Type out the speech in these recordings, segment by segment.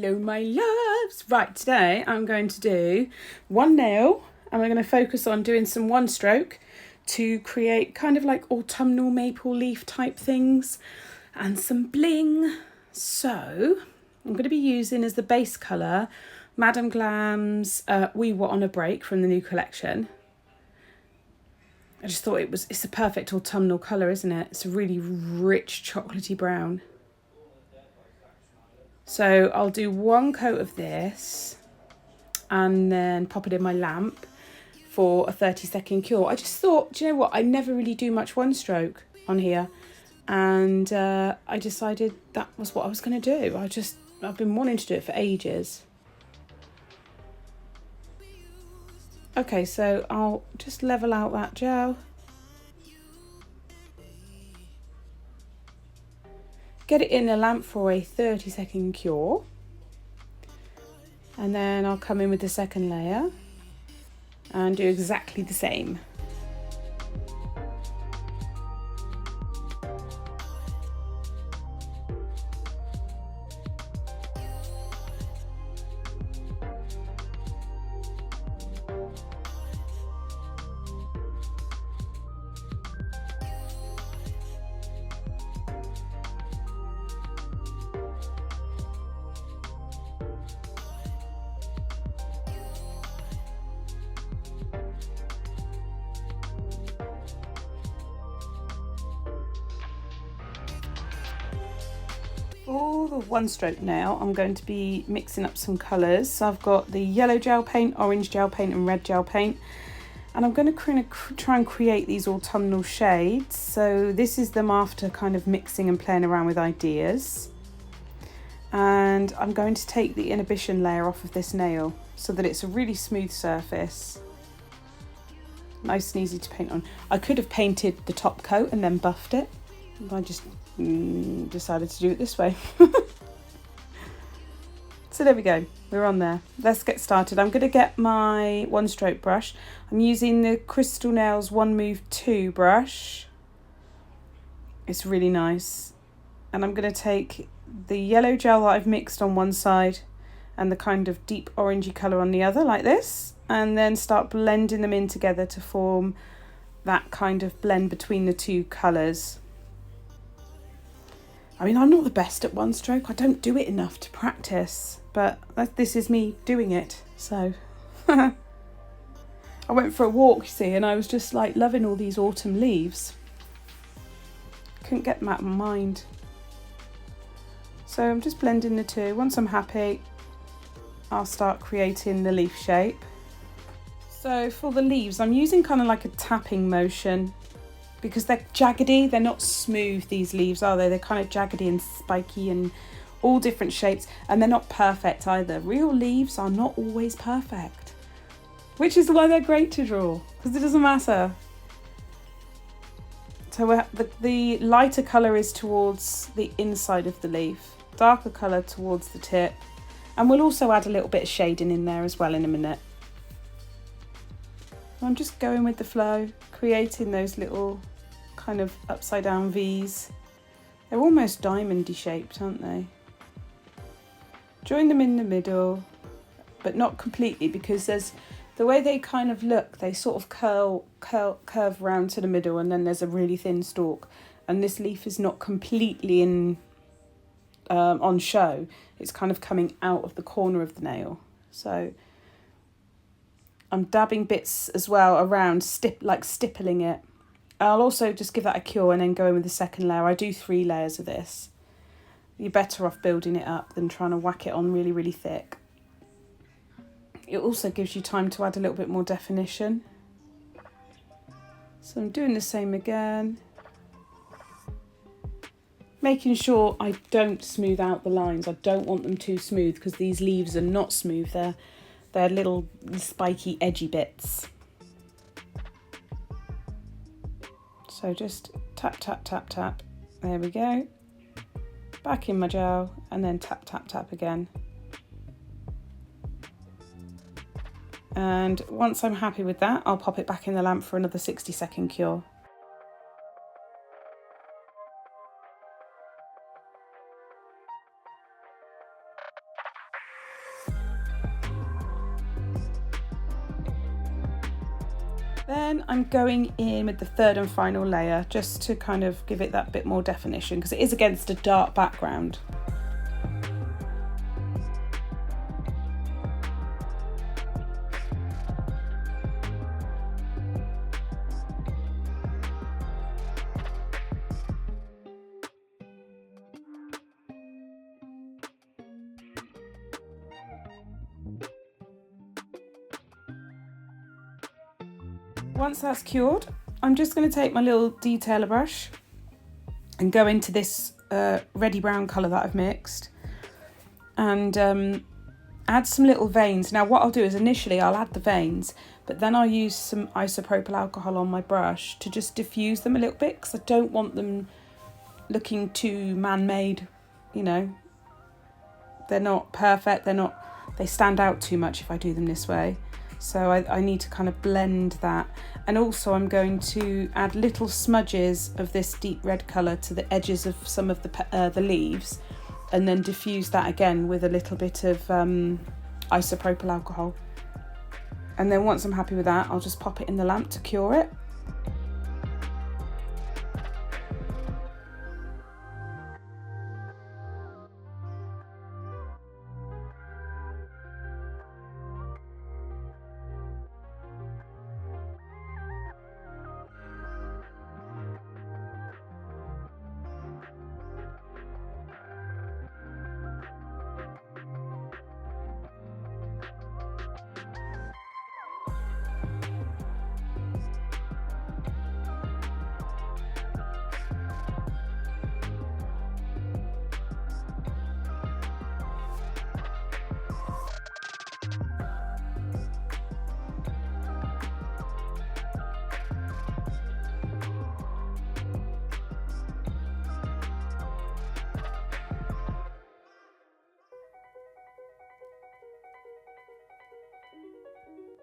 Hello my loves. Right, today I'm going to do one nail and we're going to focus on doing some one stroke to create kind of like autumnal maple leaf type things and some bling. So I'm going to be using as the base colour Madame Glam's We Were On A Break from the new collection. I just thought it's a perfect autumnal colour, isn't it? It's a really rich chocolatey brown. So I'll do one coat of this and then pop it in my lamp for a 30-second cure. I just thought, do you know what? I never really do much one stroke on here. And I decided that was what I was going to do. I've been wanting to do it for ages. Okay, so I'll just level out that gel. Get it in the lamp for a 30-second cure. And then I'll come in with the second layer and do exactly the same. For the one stroke now, I'm going to be mixing up some colours. So I've got the yellow gel paint, orange gel paint and red gel paint. And I'm going to try and create these autumnal shades. So this is them after kind of mixing and playing around with ideas. And I'm going to take the inhibition layer off of this nail so that it's a really smooth surface. Nice and easy to paint on. I could have painted the top coat and then buffed it. I just decided to do it this way. So there we go, we're on there. Let's get started. I'm going to get my one stroke brush. I'm using the Crystal Nails One Move 2 brush. It's really nice. And I'm going to take the yellow gel that I've mixed on one side and the kind of deep orangey colour on the other, like this, and then start blending them in together to form that kind of blend between the two colours. I mean, I'm not the best at one stroke. I don't do it enough to practice, but this is me doing it. So I went for a walk, you see, and I was just like loving all these autumn leaves. Couldn't get them out of my mind. So I'm just blending the two. Once I'm happy, I'll start creating the leaf shape. So for the leaves, I'm using kind of like a tapping motion, because they're jaggedy, they're not smooth, these leaves, are they? They're kind of jaggedy and spiky and all different shapes, and they're not perfect either. Real leaves are not always perfect, which is why they're great to draw, because it doesn't matter. So the lighter colour is towards the inside of the leaf, darker colour towards the tip, and we'll also add a little bit of shading in there as well in a minute. I'm just going with the flow, creating those little kind of upside down V's. They're almost diamondy shaped, aren't they? Join them in the middle, but not completely, because there's the way they kind of look, they sort of curve round to the middle, and then there's a really thin stalk, and this leaf is not completely on show. It's kind of coming out of the corner of the nail. So I'm dabbing bits as well around, stippling it. I'll also just give that a cure and then go in with the second layer. I do 3 layers of this. You're better off building it up than trying to whack it on really, really thick. It also gives you time to add a little bit more definition. So I'm doing the same again. Making sure I don't smooth out the lines. I don't want them too smooth, because these leaves are not smooth. They're little spiky, edgy bits. So just tap, tap, tap, tap. There we go. Back in my gel, and then tap, tap, tap again. And once I'm happy with that, I'll pop it back in the lamp for another 60-second cure. I'm going in with the third and final layer just to kind of give it that bit more definition because it is against a dark background. Once that's cured, I'm just going to take my little detailer brush and go into this reddy brown colour that I've mixed and add some little veins. Now what I'll do is initially I'll add the veins, but then I'll use some isopropyl alcohol on my brush to just diffuse them a little bit because I don't want them looking too man-made, you know. They're not perfect, they stand out too much if I do them this way. So I need to kind of blend that. And also I'm going to add little smudges of this deep red colour to the edges of some of the leaves and then diffuse that again with a little bit of isopropyl alcohol. And then once I'm happy with that, I'll just pop it in the lamp to cure it.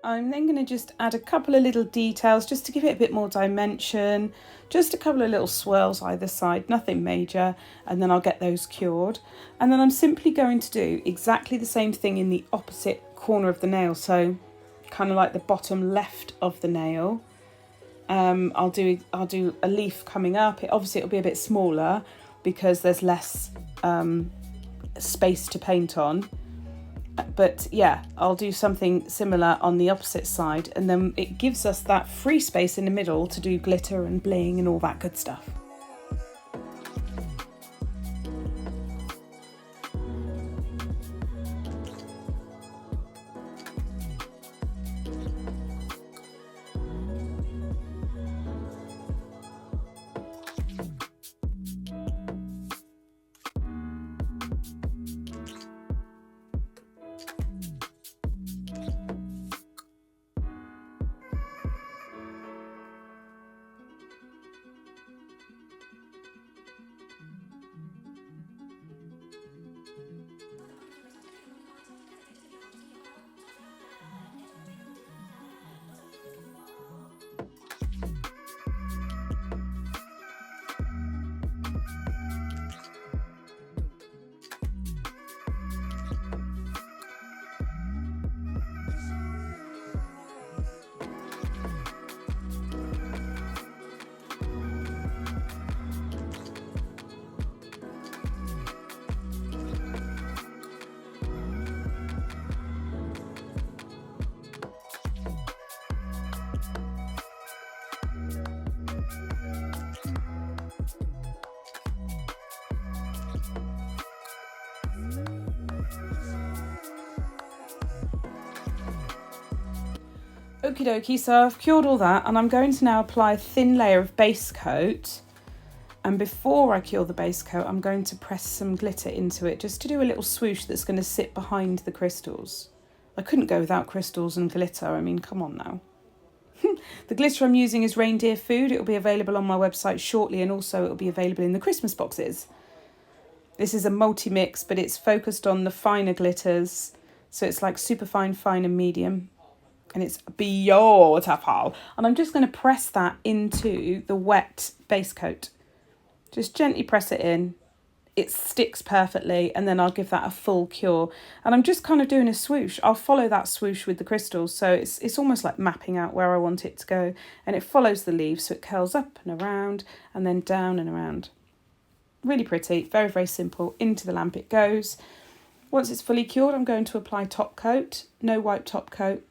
I'm then going to just add a couple of little details just to give it a bit more dimension, just a couple of little swirls either side, nothing major, and then I'll get those cured. And then I'm simply going to do exactly the same thing in the opposite corner of the nail, so kind of like the bottom left of the nail. I'll do a leaf coming up. Obviously it'll be a bit smaller because there's less space to paint on. But yeah, I'll do something similar on the opposite side, and then it gives us that free space in the middle to do glitter and bling and all that good stuff. Okie dokie, so I've cured all that and I'm going to now apply a thin layer of base coat. And before I cure the base coat, I'm going to press some glitter into it just to do a little swoosh that's going to sit behind the crystals. I couldn't go without crystals and glitter, I mean, come on now. The glitter I'm using is reindeer food. It'll be available on my website shortly, and also it'll be available in the Christmas boxes. This is a multi-mix, but it's focused on the finer glitters. So it's like super fine, fine and medium. And it's beautiful. And I'm just going to press that into the wet base coat. Just gently press it in. it sticks perfectly, and then I'll give that a full cure. And I'm just kind of doing a swoosh. I'll follow that swoosh with the crystals, so it's almost like mapping out where I want it to go, and it follows the leaves, so it curls up and around and then down and around. Really pretty, very, very simple. Into the lamp it goes. Once it's fully cured, I'm going to apply top coat, no wipe top coat,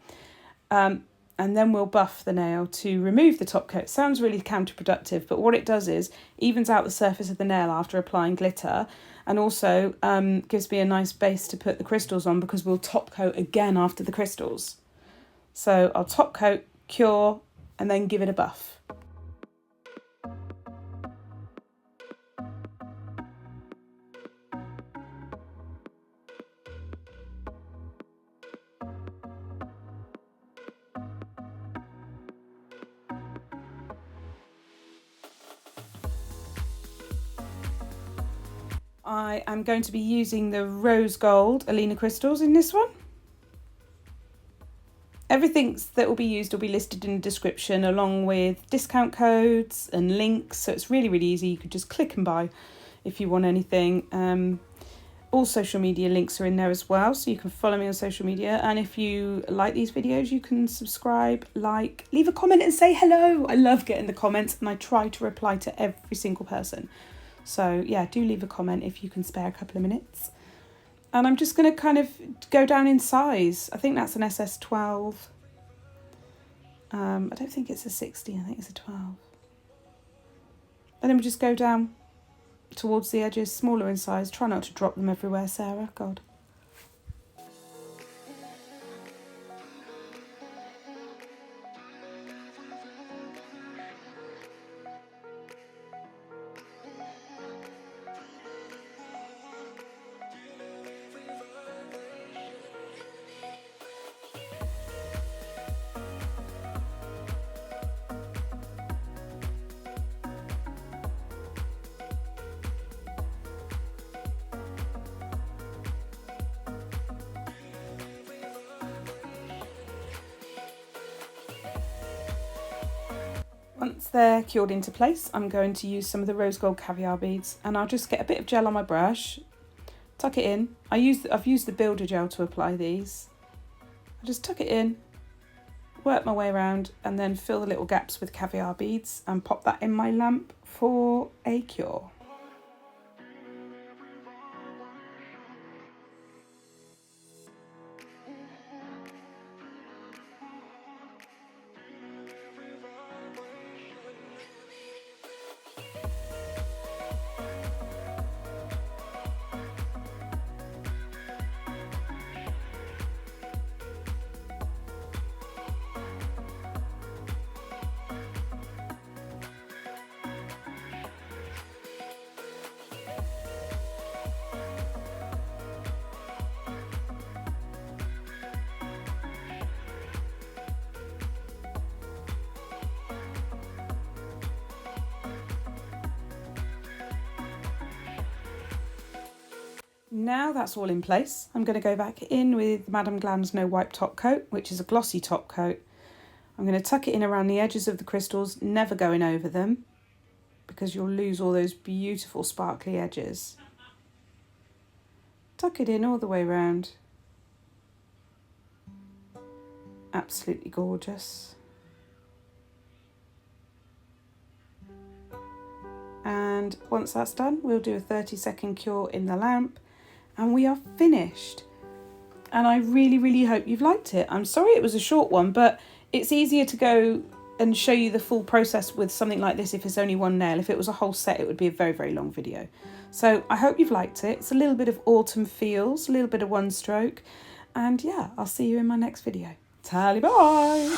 and then we'll buff the nail to remove the top coat. Sounds really counterproductive, but what it does is evens out the surface of the nail after applying glitter, and also gives me a nice base to put the crystals on, because we'll top coat again after the crystals. So I'll top coat, cure, and then give it a buff. I am going to be using the rose gold Alina crystals in this one. Everything that will be used will be listed in the description, along with discount codes and links, so it's really, really easy. You could just click and buy if you want anything. All social media links are in there as well, so you can follow me on social media. And if you like these videos, you can subscribe, like, leave a comment and say hello. I love getting the comments, and I try to reply to every single person. So yeah, do leave a comment if you can spare a couple of minutes. And I'm just going to kind of go down in size. I think that's an SS12. I don't think it's a 60, I think it's a 12. And then we just go down towards the edges, smaller in size. Try not to drop them everywhere, Sarah, God. Once they're cured into place, I'm going to use some of the rose gold caviar beads, and I'll just get a bit of gel on my brush, tuck it in. I've used the builder gel to apply these. I just tuck it in, work my way around, and then fill the little gaps with caviar beads and pop that in my lamp for a cure. Now that's all in place, I'm going to go back in with Madame Glam's No Wipe Top Coat, which is a glossy top coat. I'm going to tuck it in around the edges of the crystals, never going over them, because you'll lose all those beautiful sparkly edges. Tuck it in all the way around. Absolutely gorgeous. And once that's done, we'll do a 30-second cure in the lamp, and we are finished. And I really, really hope you've liked it. I'm sorry it was a short one, but it's easier to go and show you the full process with something like this if it's only one nail. If it was a whole set, it would be a very, very long video. So I hope you've liked it. It's a little bit of autumn feels, a little bit of one stroke. And yeah, I'll see you in my next video. Tally bye!